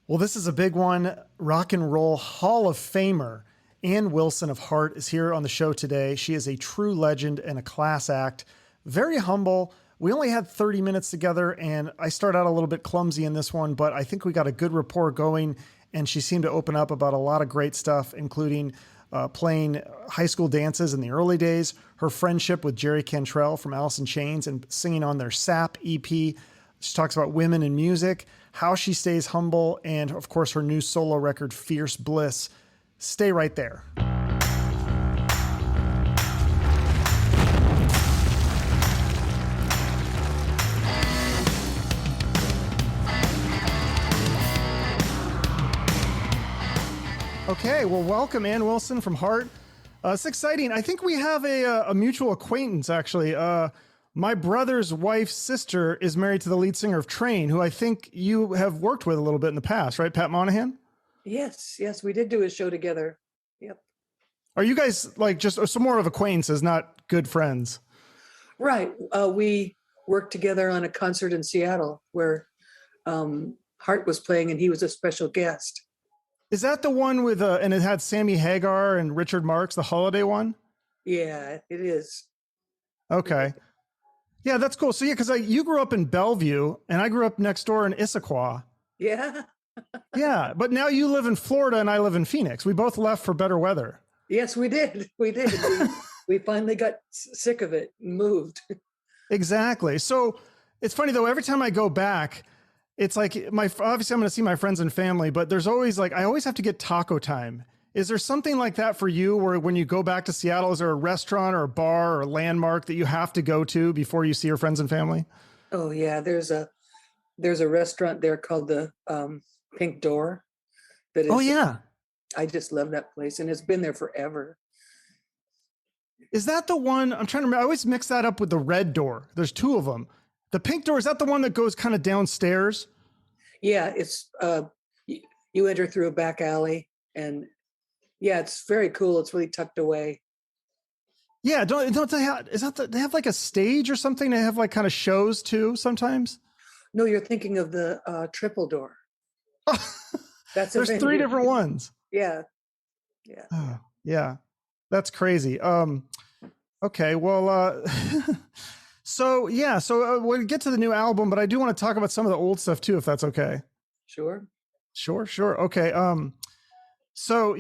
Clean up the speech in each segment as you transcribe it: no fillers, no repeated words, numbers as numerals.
Well, this is a big one. Rock and Roll Hall of Famer Ann Wilson of Heart is here on the show today. She is a true legend and a class act. Very humble. We only had 30 minutes together, and I started out a little bit clumsy in this one, but I think we got a good rapport going, and she seemed to open up about a lot of great stuff, including playing high school dances in the early days, her friendship with Jerry Cantrell from Alice in Chains, and singing on their SAP EP. She talks about women in music, how she stays humble, and of course her new solo record, Fierce Bliss. Stay right there. Okay, well, welcome Ann Wilson from Heart. It's exciting. I think we have a mutual acquaintance, actually. My brother's wife's sister is married to the lead singer of Train, who I think you have worked with a little bit in the past, right? Pat Monahan? Yes, we did do a show together. Yep. Are you guys like just some more of acquaintances, not good friends? Right. We worked together on a concert in Seattle where Hart was playing and he was a special guest. Is that the one with, and it had Sammy Hagar and Richard Marx, the holiday one? Yeah, it is. Okay. Yeah, that's cool. So yeah, because you grew up in Bellevue and I grew up next door in Issaquah. Yeah. Yeah, but now you live in Florida and I live in Phoenix. We both left for better weather. Yes, we did. We did. We finally got sick of it and moved. Exactly. So it's funny though, every time I go back, it's like obviously I'm going to see my friends and family, but there's always like, I always have to get taco time. Is there something like that for you where when you go back to Seattle, is there a restaurant or a bar or a landmark that you have to go to before you see your friends and family? Oh yeah. There's a restaurant there called the Pink Door. That is, oh yeah. I just love that place and it's been there forever. Is that the one? I'm trying to remember. I always mix that up with the Red Door. There's two of them. The Pink Door, is that the one that goes kind of downstairs? Yeah, it's you enter through a back alley and yeah, it's very cool. It's really tucked away. Yeah, don't they have, they have like a stage or something? They have like kind of shows too sometimes? No, you're thinking of the Triple Door. That's there's three different ones. Yeah. Yeah. That's crazy. Okay. Well, so we'll get to the new album, but I do want to talk about some of the old stuff too, if that's okay. Sure. Okay. So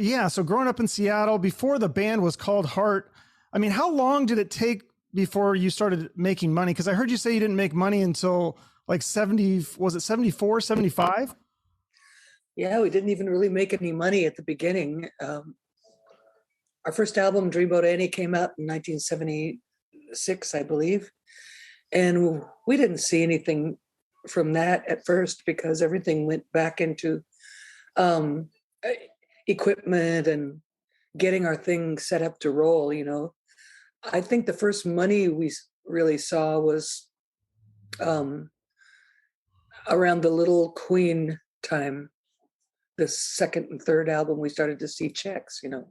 growing up in Seattle before the band was called Heart, I mean, how long did it take before you started making money? Cause I heard you say you didn't make money until like 74, 75? Yeah, we didn't even really make any money at the beginning. Our first album, Dreamboat Annie, came out in 1976, I believe. And we didn't see anything from that at first because everything went back into equipment and getting our thing set up to roll, you know. I think the first money we really saw was around the Little Queen time. The second and third album, we started to see checks, you know.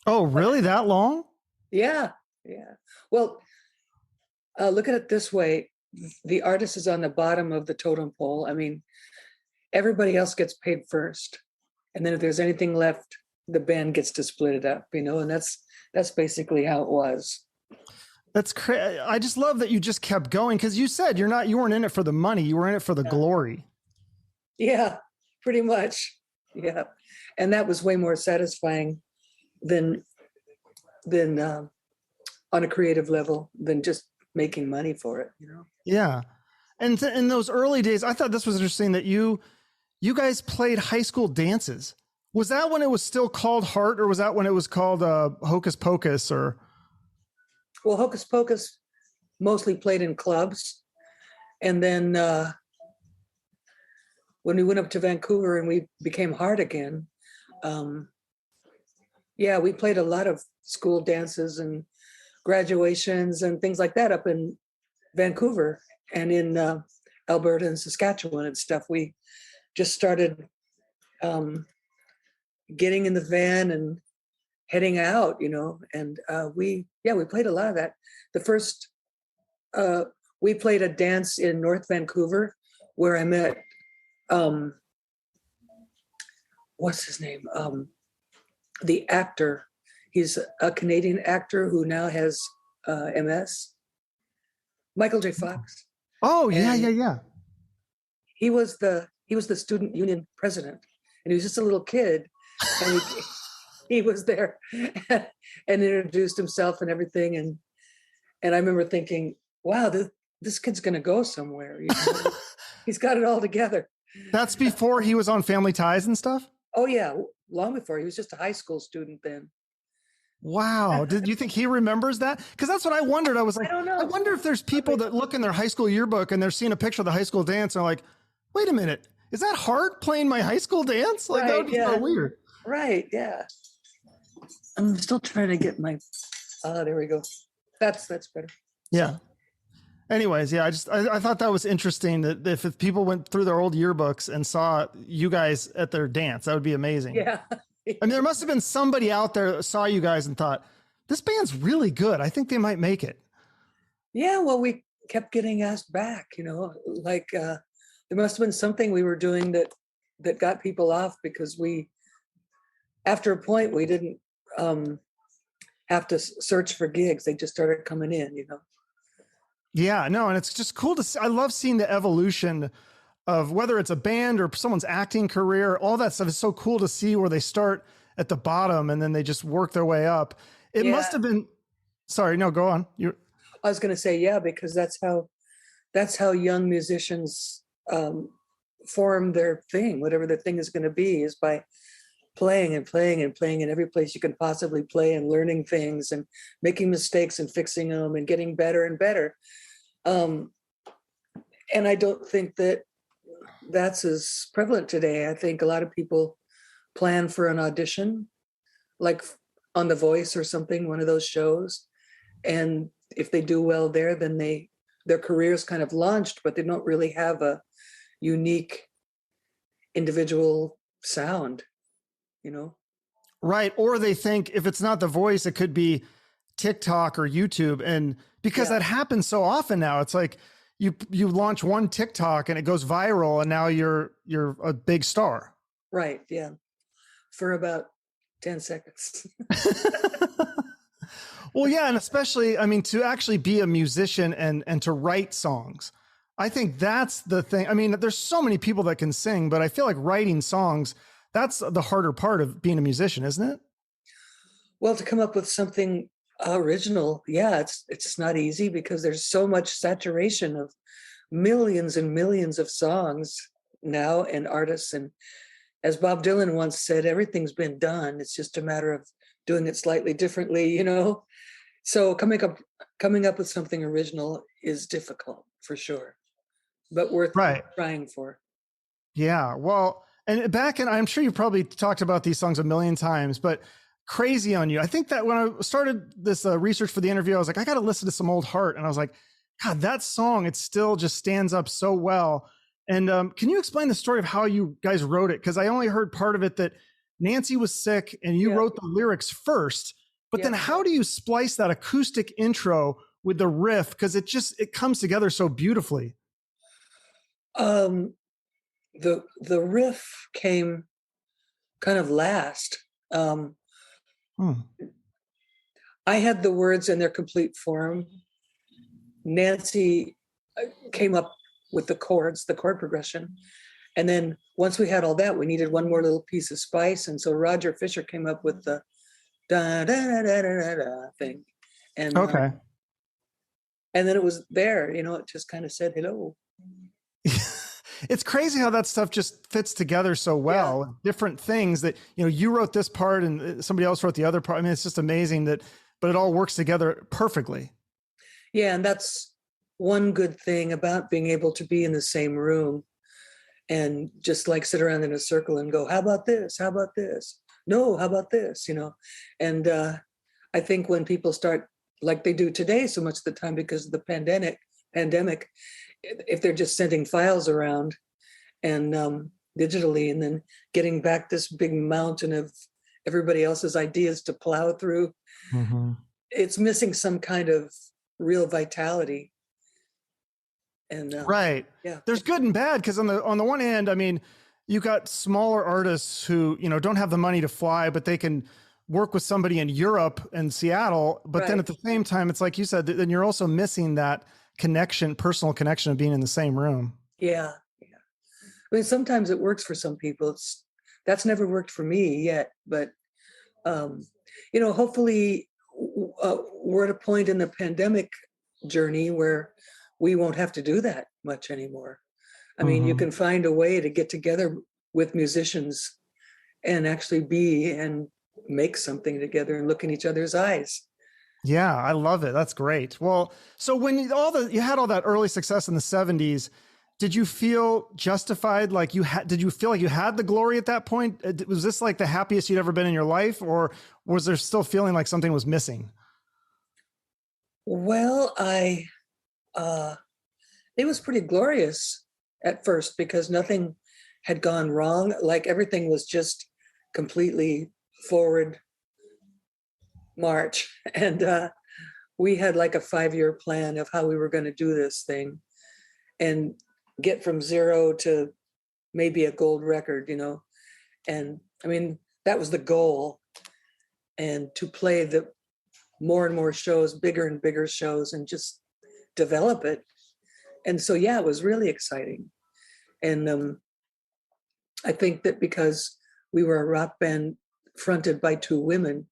Oh, really? That long? Yeah. Well, look at it this way. The artist is on the bottom of the totem pole. I mean, everybody else gets paid first. And then if there's anything left, the band gets to split it up, you know, and that's basically how it was. That's crazy. I just love that you just kept going because you said you weren't in it for the money. You were in it for the glory. Yeah, pretty much. Yeah. And that was way more satisfying than on a creative level than just making money for it, you know? Yeah. And in those early days, I thought this was interesting that you guys played high school dances. Was that when it was still called Heart, or was that when it was called Hocus Pocus? Or well, Hocus Pocus mostly played in clubs. And then when we went up to Vancouver and we became Heart again, we played a lot of school dances and graduations and things like that up in Vancouver and in Alberta and Saskatchewan and stuff. We just started getting in the van and heading out, you know, and we played a lot of that. The first, we played a dance in North Vancouver where I met what's his name? The actor. He's a Canadian actor who now has MS. Michael J. Fox. Oh, yeah, And yeah, yeah. he was the student union president, and he was just a little kid, and he was there and introduced himself and everything, and I remember thinking, wow, this kid's gonna go somewhere. You know? He's got it all together. That's before he was on Family Ties and stuff? Oh yeah, long before. He was just a high school student then. Wow. Did you think he remembers that? Because that's what I wondered. I was like, I don't know. I wonder if there's people that look in their high school yearbook and they're seeing a picture of the high school dance and are like, wait a minute, is that Hart playing my high school dance? Like, that would be so weird. Right, yeah. I'm still trying to get my, there we go. That's better. Yeah. Anyways, yeah, I thought that was interesting that if people went through their old yearbooks and saw you guys at their dance, that would be amazing. Yeah. I mean, there must have been somebody out there that saw you guys and thought, this band's really good. I think they might make it. Yeah, well, we kept getting asked back, you know, like there must have been something we were doing that got people off, because after a point, we didn't have to search for gigs. They just started coming in, you know. Yeah, no, and it's just cool to see. I love seeing the evolution of whether it's a band or someone's acting career. All that stuff is so cool to see, where they start at the bottom and then they just work their way up. It must have been, sorry, no, go on. I was going to say, yeah, because that's how young musicians form their thing, whatever their thing is going to be, is by playing and playing and playing in every place you can possibly play, and learning things and making mistakes and fixing them and getting better and better. And I don't think that's as prevalent today. I think a lot of people plan for an audition, like on The Voice or something, one of those shows. And if they do well there, then their career's kind of launched, but they don't really have a unique individual sound, you know? Right. Or they think if it's not The Voice, it could be TikTok or YouTube. And because that happens so often now, it's like you launch one TikTok and it goes viral and now you're a big star. Right. Yeah. For about 10 seconds. Well, yeah. And especially, I mean, to actually be a musician and to write songs, I think that's the thing. I mean, there's so many people that can sing, but I feel like writing songs, that's the harder part of being a musician, isn't it? Well, to come up with something original, yeah, it's not easy, because there's so much saturation of millions and millions of songs now, and artists. And as Bob Dylan once said, everything's been done. It's just a matter of doing it slightly differently, you know? So coming up with something original is difficult, for sure, but worth trying for. Yeah. Well, and I'm sure you probably talked about these songs a million times, but Crazy on You. I think that when I started this research for the interview, I was like, I got to listen to some old Heart. And I was like, God, that song, it still just stands up so well. And can you explain the story of how you guys wrote it? Because I only heard part of it, that Nancy was sick and you wrote the lyrics first, but then how do you splice that acoustic intro with the riff? Because it comes together so beautifully. The riff came kind of last. I had the words in their complete form. Nancy came up with the chords, the chord progression. And then once we had all that, we needed one more little piece of spice. And so Roger Fisher came up with the da da da da da da thing. And and then it was there, you know, it just kind of said hello. It's crazy how that stuff just fits together so well. Yeah. Different things that, you know, you wrote this part and somebody else wrote the other part. I mean, it's just amazing but it all works together perfectly. Yeah. And that's one good thing about being able to be in the same room and just like sit around in a circle and go, how about this? How about this? No, how about this? You know? And I think when people start, like they do today so much of the time because of the pandemic, if they're just sending files around and digitally, and then getting back this big mountain of everybody else's ideas to plow through, it's missing some kind of real vitality. And right. Yeah. There's good and bad, because on the one hand, I mean, you got smaller artists who, you know, don't have the money to fly, but they can work with somebody in Europe and Seattle. But then at the same time, it's like you said, then you're also missing that connection, personal connection of being in the same room. Yeah. Yeah. I mean, sometimes it works for some people. That's never worked for me yet, but, you know, hopefully we're at a point in the pandemic journey where we won't have to do that much anymore. I mean, you can find a way to get together with musicians and actually be and make something together and look in each other's eyes. Yeah, I love it. That's great. Well, so when you had all that early success in the 70s, did you feel justified? Like did you feel like you had the glory at that point? Was this like the happiest you'd ever been in your life, or was there still feeling like something was missing? Well, it was pretty glorious at first because nothing had gone wrong. Like everything was just completely forward march. And we had like a 5-year plan of how we were going to do this thing and get from 0 to maybe a gold record, you know. And I mean, that was the goal. And to play the more and more shows, bigger and bigger shows, and just develop it. And so, yeah, it was really exciting. And I think that because we were a rock band fronted by 2 women,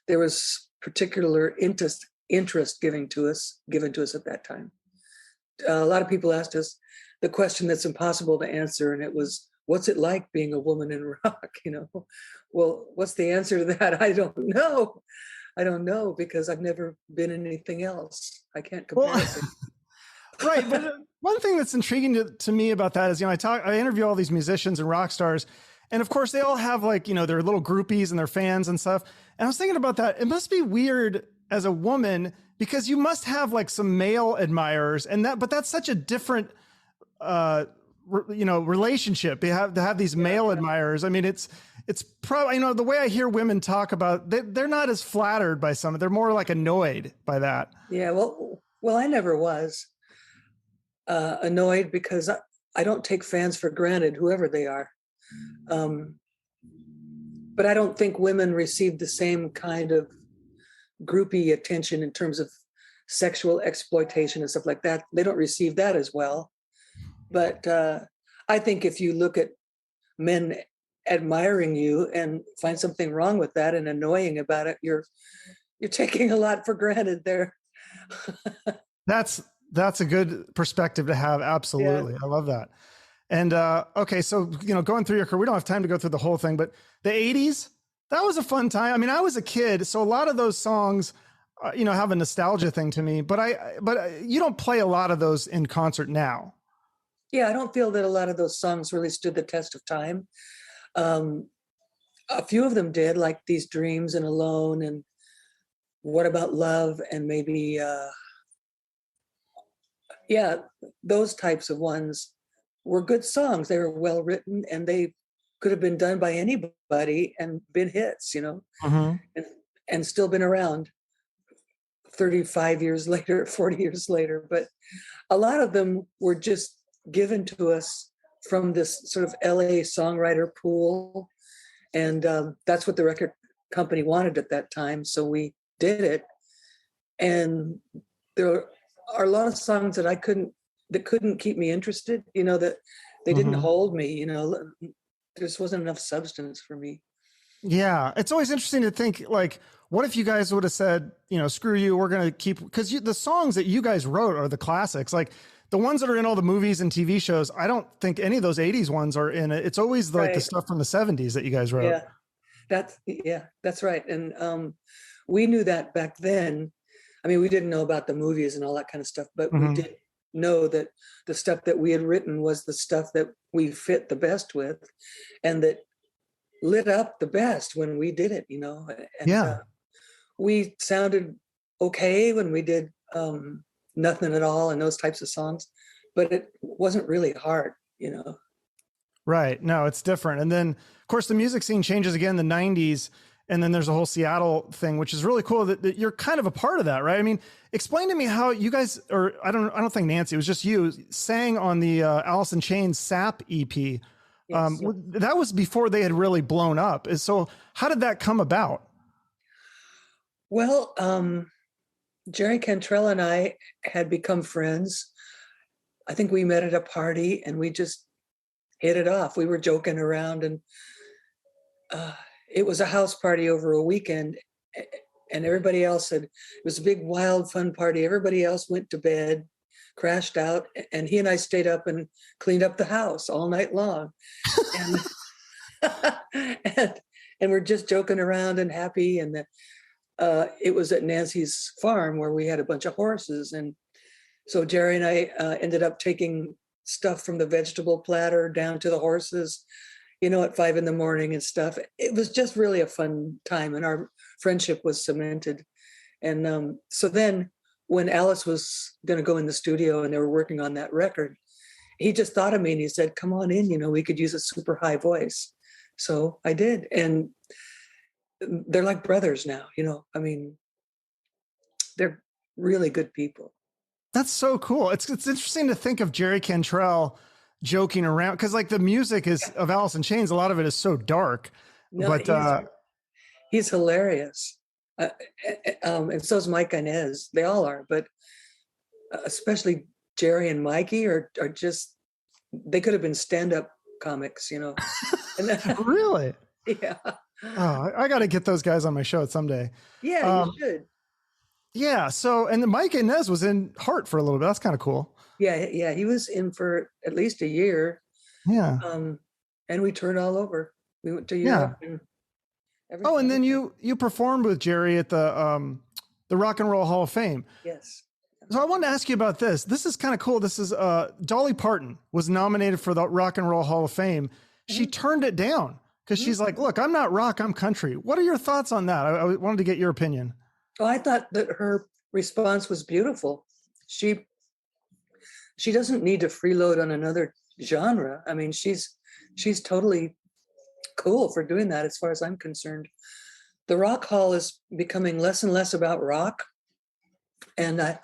there was particular interest given to us at that time. A lot of people asked us the question that's impossible to answer, and it was, what's it like being a woman in rock? You know, well, what's the answer to that? I don't know. Because I've never been in anything else. I can't compare it. Right. But one thing that's intriguing to me about that is, you know, I interview all these musicians and rock stars, and of course they all have like, you know, their little groupies and their fans and stuff. And I was thinking about that. It must be weird as a woman because you must have like some male admirers but that's such a different, you know, relationship. You have to have these male admirers. I mean, it's probably, you know, the way I hear women talk about, they're not as flattered by some, they're more like annoyed by that. Yeah. Well, I never was annoyed because I don't take fans for granted, whoever they are. But I don't think women receive the same kind of groupie attention in terms of sexual exploitation and stuff like that. They don't receive that as well. But I think if you look at men admiring you and find something wrong with that and annoying about it, you're taking a lot for granted there. That's a good perspective to have. Absolutely. Yeah. I love that. And okay, so, you know, going through your career, we don't have time to go through the whole thing, but the 80s, that was a fun time. I mean, I was a kid, so a lot of those songs, you know, have a nostalgia thing to me, but you don't play a lot of those in concert now. Yeah, I don't feel that a lot of those songs really stood the test of time. A few of them did, like These Dreams and Alone and What About Love, and maybe, yeah, those types of ones were good songs. They were well written and they could have been done by anybody and been hits, you know, and still been around 35 years later, 40 years later. But a lot of them were just given to us from this sort of LA songwriter pool. And that's what the record company wanted at that time. So we did it. And there are a lot of songs that couldn't keep me interested, you know, that they didn't hold me, you know, there just wasn't enough substance for me. Yeah. It's always interesting to think, like, what if you guys would have said, you know, screw you, we're going to keep, because the songs that you guys wrote are the classics. Like the ones that are in all the movies and TV shows, I don't think any of those 80s ones are in it. It's always like the stuff from the 70s that you guys wrote. Yeah, that's right. And we knew that back then. I mean, we didn't know about the movies and all that kind of stuff, but we did know that the stuff that we had written was the stuff that we fit the best with and that lit up the best when we did it, you know. And, we sounded okay when we did Nothing at All and those types of songs, but it wasn't really hard, you know. Right. No, it's different. And then, of course, the music scene changes again in the 90s. And then there's a whole Seattle thing, which is really cool that you're kind of a part of that, right? I mean, explain to me how you guys, or I don't think Nancy, it was just you, sang on the Alice in Chains Sap EP. Yes. That was before they had really blown up. So how did that come about? Well, Jerry Cantrell and I had become friends. I think we met at a party and we just hit it off. We were joking around, and it was a house party over a weekend, and everybody else it was a big, wild, fun party. Everybody else went to bed, crashed out, and he and I stayed up and cleaned up the house all night long. And, and we're just joking around and happy. And it was at Nancy's farm where we had a bunch of horses. And so Jerry and I ended up taking stuff from the vegetable platter down to the horses, at 5 a.m. and stuff. It was just really a fun time, and our friendship was cemented. And so then when Alice was going to go in the studio and they were working on that record, he just thought of me and he said, come on in, we could use a super high voice. So I did. And they're like brothers now, they're really good people. That's so cool. It's interesting to think of Jerry Cantrell joking around, because like the music of Alice in Chains, a lot of it is so dark. No, but he's hilarious. And so is Mike Inez. They all are, but especially Jerry and Mikey are just, they could have been stand-up comics, And really? Yeah. Oh, I got to get those guys on my show someday. Yeah, you should. Yeah. So, and Mike Inez was in Heart for a little bit. That's kind of cool. Yeah. He was in for at least a year. Yeah. And we toured all over. We went to Europe. Yeah. And oh, and then you performed with Jerry at the Rock and Roll Hall of Fame. Yes. So I wanted to ask you about this. This is kind of cool. This is Dolly Parton was nominated for the Rock and Roll Hall of Fame. She turned it down because she's like, look, I'm not rock, I'm country. What are your thoughts on that? I wanted to get your opinion. Oh, I thought that her response was beautiful. She doesn't need to freeload on another genre. I mean, she's totally cool for doing that as far as I'm concerned. The Rock Hall is becoming less and less about rock. And I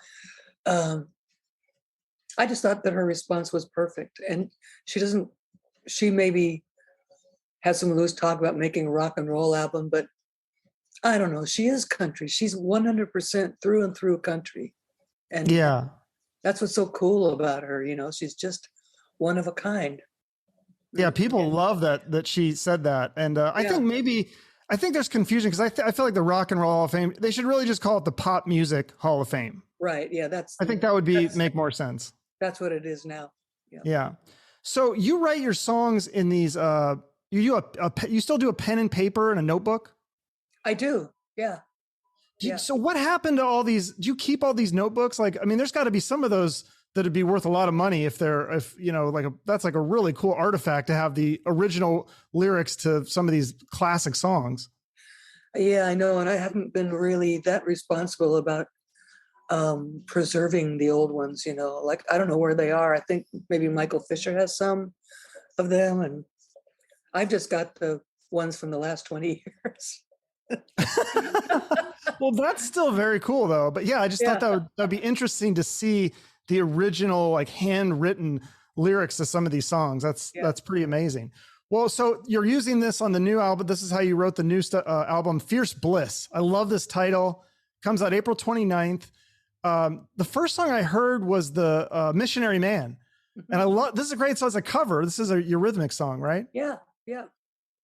just thought that her response was perfect. And she maybe has some loose talk about making a rock and roll album, but I don't know. She is country. She's 100% through and through country. And yeah, that's what's so cool about her. She's just one of a kind. Yeah. People love that she said that. And I think there's confusion because I feel like the Rock and Roll Hall of Fame, they should really just call it the Pop Music Hall of Fame. Right. Yeah. I think that would make more sense. That's what it is now. Yeah. So you write your songs in these, you still do a pen and paper and a notebook? I do. Yeah. So what happened to all these? Do you keep all these notebooks? Like, I mean, there's got to be some of those that'd be worth a lot of money if that's like a really cool artifact to have the original lyrics to some of these classic songs. Yeah, I know. And I haven't been really that responsible about preserving the old ones, like, I don't know where they are. I think maybe Michael Fisher has some of them. And I've just got the ones from the last 20 years. Well, that's still very cool though. But yeah, I just thought that'd be interesting to see the original, like handwritten lyrics to some of these songs. That's pretty amazing. Well, so you're using this on the new album. This is how you wrote the new album, Fierce Bliss. I love this title. Comes out April 29th. The first song I heard was the Missionary Man. And I love, this is a great song. It's a cover. This is your Eurythmics song, right? Yeah. Yeah.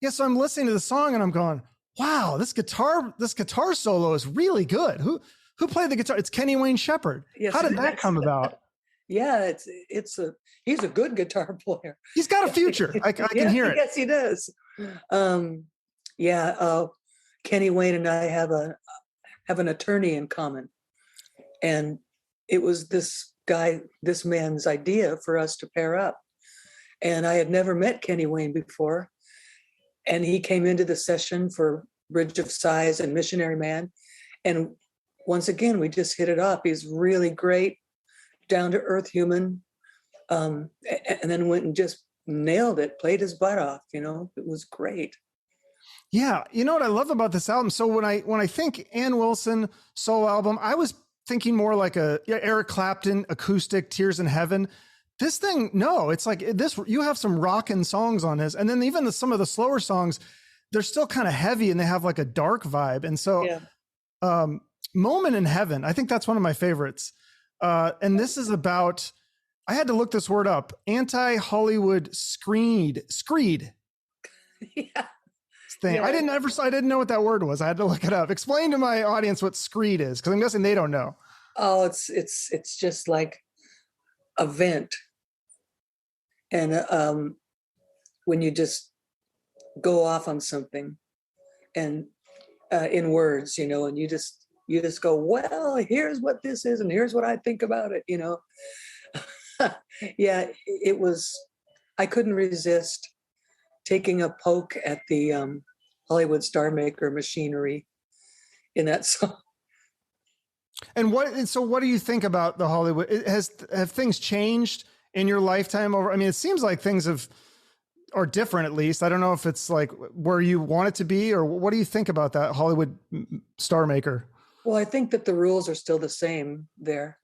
So I'm listening to the song and I'm going, wow, this guitar solo is really good. Who played the guitar? It's Kenny Wayne Shepherd. Yes, how did that come about? Yeah, he's a good guitar player. He's got a future. I can hear it. Yes, he does. Kenny Wayne and I have an attorney in common, and it was this man's idea for us to pair up. And I had never met Kenny Wayne before. And he came into the session for Bridge of Sighs and Missionary Man. And once again, we just hit it off. He's really great, down-to-earth human. And then went and just nailed it, played his butt off. It was great. Yeah. You know what I love about this album? So when I think Ann Wilson solo album, I was thinking more like a Eric Clapton acoustic Tears in Heaven. This thing, no, it's like this. You have some rockin' songs on this, and then even some of the slower songs, they're still kind of heavy and they have like a dark vibe. And so, Yeah. Moment in Heaven, I think that's one of my favorites. And this is about, I had to look this word up, anti-Hollywood screed Yeah. thing. Yeah. I didn't know what that word was. I had to look it up. Explain to my audience what screed is, because I'm guessing they don't know. Oh, it's just like a vent. And when you just go off on something and in words, and you just go, well, here's what this is and here's what I think about it, Yeah, it was, I couldn't resist taking a poke at the Hollywood star maker machinery in that song. And what do you think about the Hollywood? Have things changed in your lifetime over? I mean, it seems like things are different, at least. I don't know if it's like where you want it to be, or what do you think about that Hollywood star maker? Well, I think that the rules are still the same there.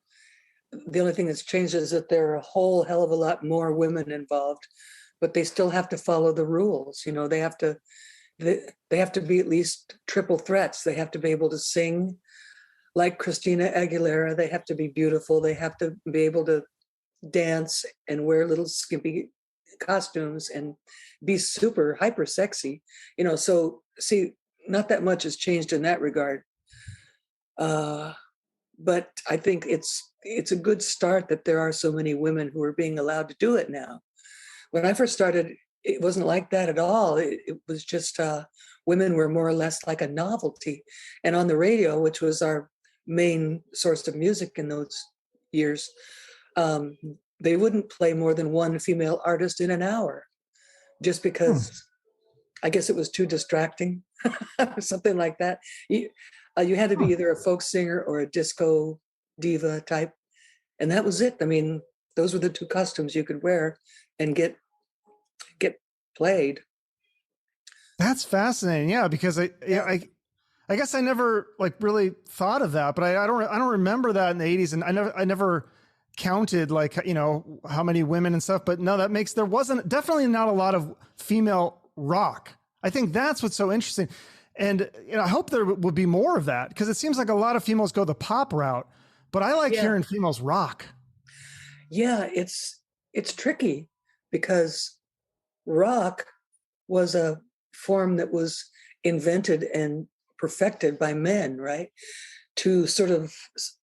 The only thing that's changed is that there are a whole hell of a lot more women involved, but they still have to follow the rules. They have to be at least triple threats. They have to be able to sing like Christina Aguilera. They have to be beautiful. They have to be able to dance and wear little skimpy costumes and be super hyper sexy. So see, not that much has changed in that regard. But I think it's a good start that there are so many women who are being allowed to do it now. When I first started, it wasn't like that at all. It was just women were more or less like a novelty. And on the radio, which was our main source of music in those years, they wouldn't play more than one female artist in an hour, just because I guess it was too distracting or something like that. You had to be either a folk singer or a disco diva type. And that was it. I mean, those were the two costumes you could wear and get played. That's fascinating. Yeah, because I guess I never like really thought of that, but I don't remember that in the 80s, and I never counted like how many women and stuff. But no, there wasn't definitely not a lot of female rock. I think that's what's so interesting. And I hope there would be more of that, because it seems like a lot of females go the pop route, but I like hearing females rock. Yeah, it's tricky because rock was a form that was invented and perfected by men, right? To sort of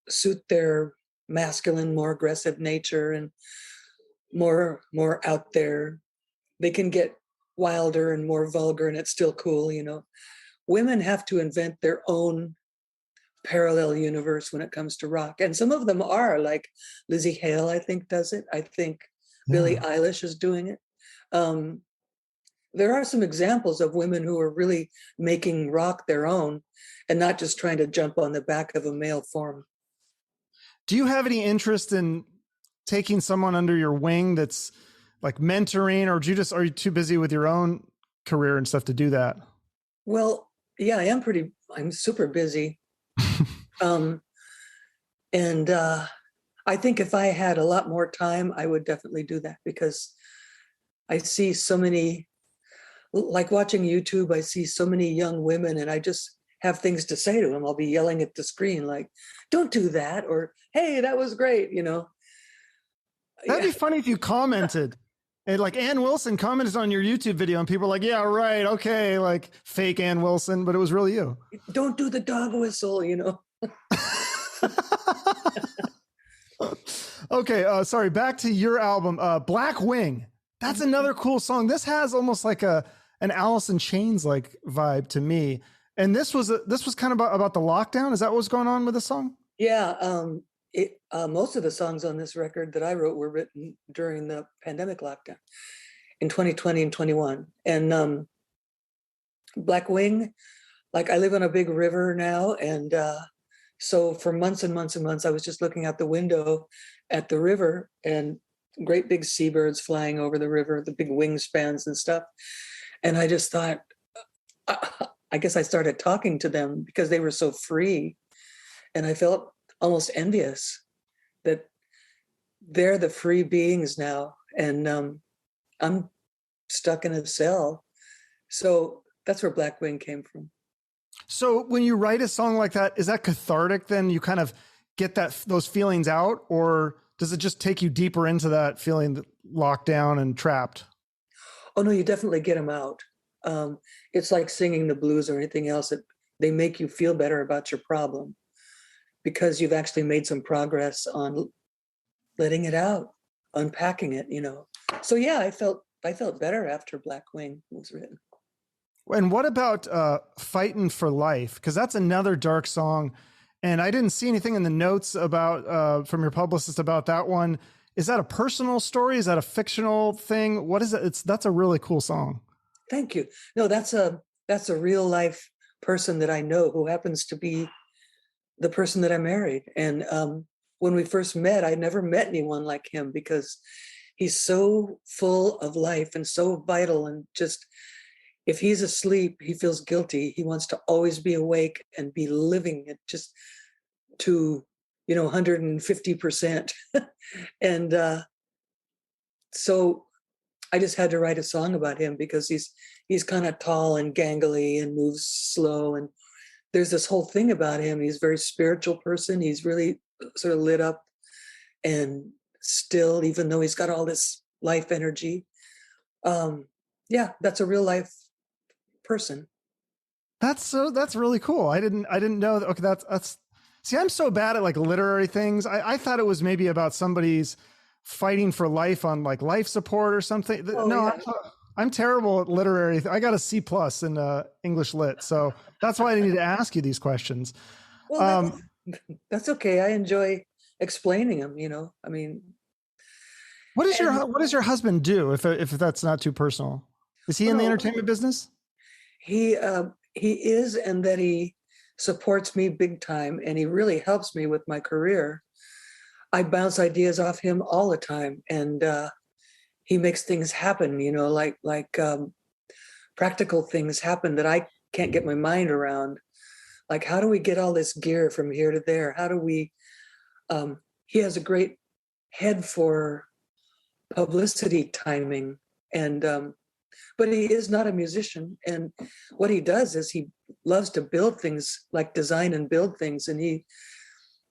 suit their masculine, more aggressive nature and more out there. They can get wilder and more vulgar and it's still cool, Women have to invent their own parallel universe when it comes to rock. And some of them are, like Lizzie Hale, I think, does it. I think Billie Eilish is doing it. There are some examples of women who are really making rock their own and not just trying to jump on the back of a male form. Do you have any interest in taking someone under your wing that's like mentoring, or are you too busy with your own career and stuff to do that? Well, yeah, I'm super busy. And I think if I had a lot more time, I would definitely do that, because I see so many, like watching YouTube, I see so many young women and I just have things to say to them. I'll be yelling at the screen like, don't do that, or, hey, that was great, That'd be funny if you commented. And like Ann Wilson commented on your YouTube video and people were like, yeah, right. Okay. Like fake Ann Wilson, but it was really you. Don't do the dog whistle, Okay. Sorry. Back to your album, Black Wing. That's another cool song. This has almost like an Alice in Chains like vibe to me. And this was kind of about the lockdown. Is that what's going on with the song? Yeah. Most of the songs on this record that I wrote were written during the pandemic lockdown in 2020 and 21. And Black Wing, like I live on a big river now. And so for months and months and months, I was just looking out the window at the river and great big seabirds flying over the river, the big wingspans and stuff. And I just thought, I guess I started talking to them because they were so free. And I felt almost envious that they're the free beings now, and I'm stuck in a cell. So that's where Black Wing came from. So when you write a song like that, is that cathartic? Then you kind of get those feelings out, or does it just take you deeper into that feeling locked down and trapped? Oh no, you definitely get them out. It's like singing the blues or anything else. They make you feel better about your problem because you've actually made some progress on letting it out, unpacking it, you know. So yeah, I felt better after Black Wing was written. And what about Fightin' for Life? Because that's another dark song. And I didn't see anything in the notes about from your publicist about that one. Is that a personal story? Is that a fictional thing? What is it? That's a really cool song. Thank you. No, that's a real life person that I know who happens to be the person that I married. And when we first met, I never met anyone like him because he's so full of life and so vital, and just if he's asleep, he feels guilty. He wants to always be awake and be living it just to, 150%. And so I just had to write a song about him because he's kind of tall and gangly and moves slow. And there's this whole thing about him. He's a very spiritual person. He's really sort of lit up and still, even though he's got all this life energy. Yeah, that's a real life person. That's really cool. I didn't know that. Okay. That's, see, I'm so bad at like literary things. I thought it was maybe about somebody's fighting for life on like life support or something. Oh, No, yeah. I'm terrible at literary. I got a C+ in English lit. So that's why I need to ask you these questions. Well, that's okay. I enjoy explaining them, I mean, What and does your husband do if that's not too personal? Is he in the no, entertainment business? he is, and that he supports me big time, and he really helps me with my career. I bounce ideas off him all the time, and he makes things happen, like practical things happen that I can't get my mind around. Like, how do we get all this gear from here to there? How do we? He has a great head for publicity timing, and but he is not a musician. And what he does is he loves to build things, like design and build things. And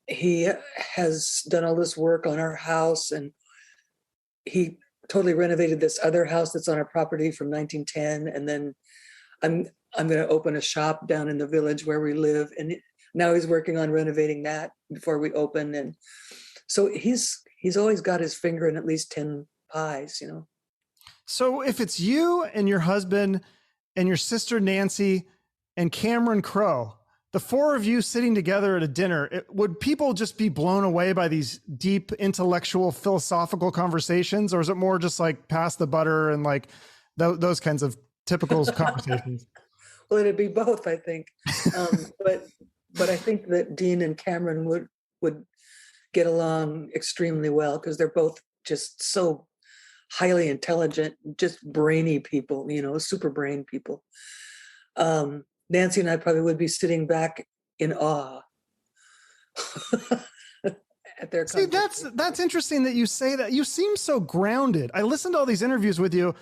he has done all this work on our house, and he totally renovated this other house that's on our property from 1910. And then I'm going to open a shop down in the village where we live, and now he's working on renovating that before we open. And so he's always got his finger in at least 10 pies. So if it's you and your husband and your sister Nancy and Cameron Crowe, the four of you sitting together at a dinner, would people just be blown away by these deep intellectual philosophical conversations, or is it more just like pass the butter and like those kinds of typical conversations? Well, it'd be both, I think. But I think that Dean and Cameron would get along extremely well because they're both just so highly intelligent, just brainy people, super brain people. Nancy and I probably would be sitting back in awe at their. See, that's interesting that you say that. You seem so grounded. I listened to all these interviews with you,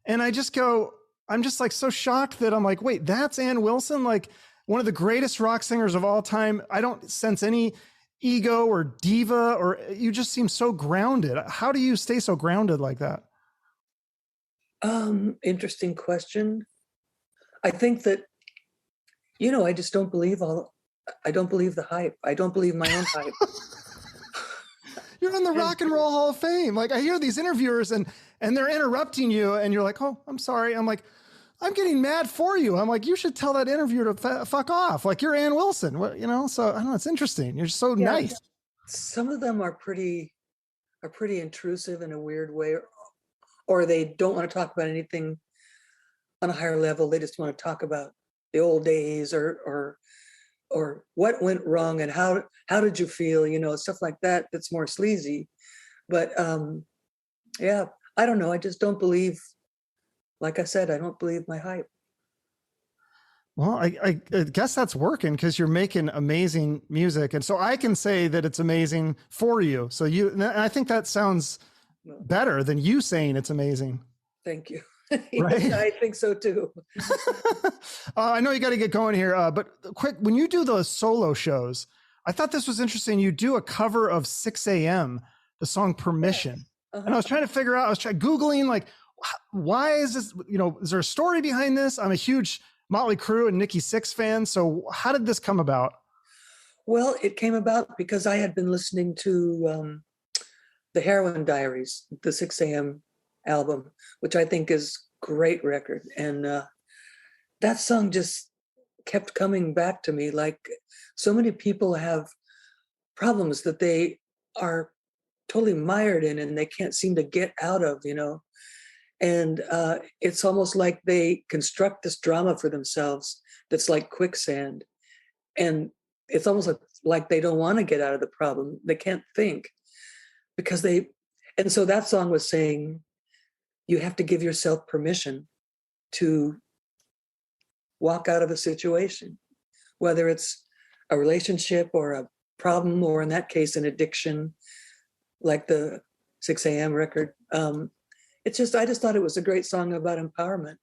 and I'm just like so shocked that I'm like, wait, that's Ann Wilson, like one of the greatest rock singers of all time. I don't sense any ego or diva, or you just seem so grounded. How do you stay so grounded like that? Interesting question. I think that, I just don't believe I don't believe the hype. I don't believe my own hype. You're in the Rock and Roll Hall of Fame. Like, I hear these interviewers and they're interrupting you, and you're like, oh, I'm sorry. I'm like, I'm getting mad for you. I'm like, you should tell that interviewer to fuck off. Like, you're Ann Wilson, so I don't know. It's interesting. You're so nice. Some of them are pretty intrusive in a weird way, or they don't want to talk about anything on a higher level. They just want to talk about the old days or what went wrong and how did you feel, stuff like that. That's more sleazy. But yeah, I don't know. I just don't believe, like I said, I don't believe my hype. Well, I guess that's working because you're making amazing music. And so I can say that it's amazing for you. So and I think that sounds Well, better than you saying it's amazing. thank you. Right? Yes, I think so too. I know you got to get going here, but quick, when you do those solo shows, I thought this was interesting. You do a cover of Sixx AM, the song Permission. Uh-huh. And I was trying to figure out, I was Googling, like, why is this, is there a story behind this? I'm a huge Motley Crue and Nikki Sixx fan. So how did this come about? Well, it came about because I had been listening to the Heroin Diaries, the Sixx AM album, which I think is great record. And that song just kept coming back to me. Like, so many people have problems that they are totally mired in and they can't seem to get out of, and it's almost like they construct this drama for themselves that's like quicksand, and it's almost like they don't want to get out of the problem. They can't think because and so that song was saying you have to give yourself permission to walk out of a situation, whether it's a relationship or a problem, or in that case, an addiction, like the Sixx AM record. I just thought it was a great song about empowerment.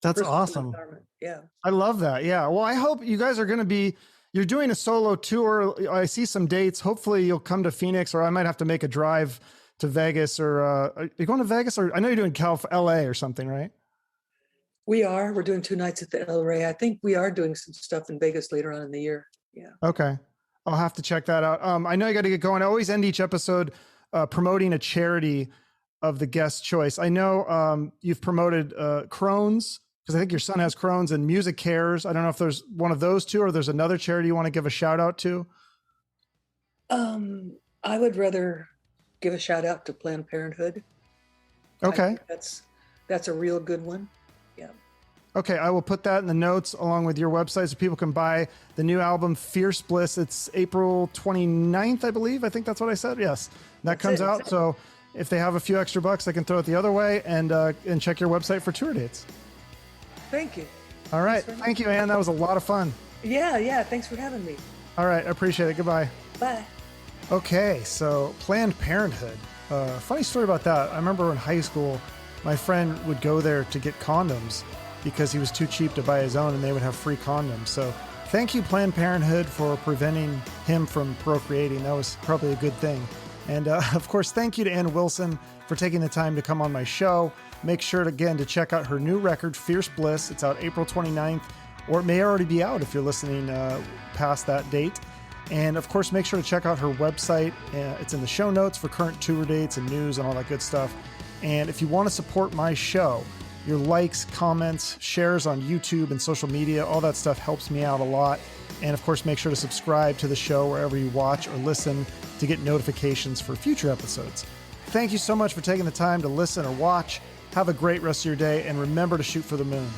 That's Personal awesome. empowerment. Yeah. I love that. Yeah. Well, I hope you guys are going to you're doing a solo tour. I see some dates. Hopefully you'll come to Phoenix, or I might have to make a drive to Vegas, or are you going to Vegas? Or I know you're doing LA or something, right? We're doing 2 nights at the El Rey. I think we are doing some stuff in Vegas later on in the year. Yeah. Okay. I'll have to check that out. I know you got to get going. I always end each episode promoting a charity of the guest choice. I know you've promoted Crohn's, because I think your son has Crohn's, and Music Cares. I don't know if there's one of those two, or there's another charity you want to give a shout out to. I would rather give a shout out to Planned Parenthood. Okay. That's a real good one. Yeah. Okay, I will put that in the notes along with your website so people can buy the new album, Fierce Bliss. It's April 29th, I believe. I think that's what I said. Yes, that comes out. So if they have a few extra bucks, they can throw it the other way, and check your website for tour dates. Thank you. All right. Thank you, Ann. That was a lot of fun. Yeah. Thanks for having me. All right. I appreciate it. Goodbye. Bye. Okay, so Planned Parenthood. Funny story about that. I remember in high school, my friend would go there to get condoms because he was too cheap to buy his own, and they would have free condoms. So thank you, Planned Parenthood, for preventing him from procreating. That was probably a good thing. And of course, thank you to Ann Wilson for taking the time to come on my show. Make sure to check out her new record, Fierce Bliss. It's out April 29th, or it may already be out if you're listening past that date. And of course, make sure to check out her website. It's in the show notes for current tour dates and news and all that good stuff. And if you want to support my show, your likes, comments, shares on YouTube and social media, all that stuff helps me out a lot. And of course, make sure to subscribe to the show wherever you watch or listen to get notifications for future episodes. Thank you so much for taking the time to listen or watch. Have a great rest of your day, and remember to shoot for the moon.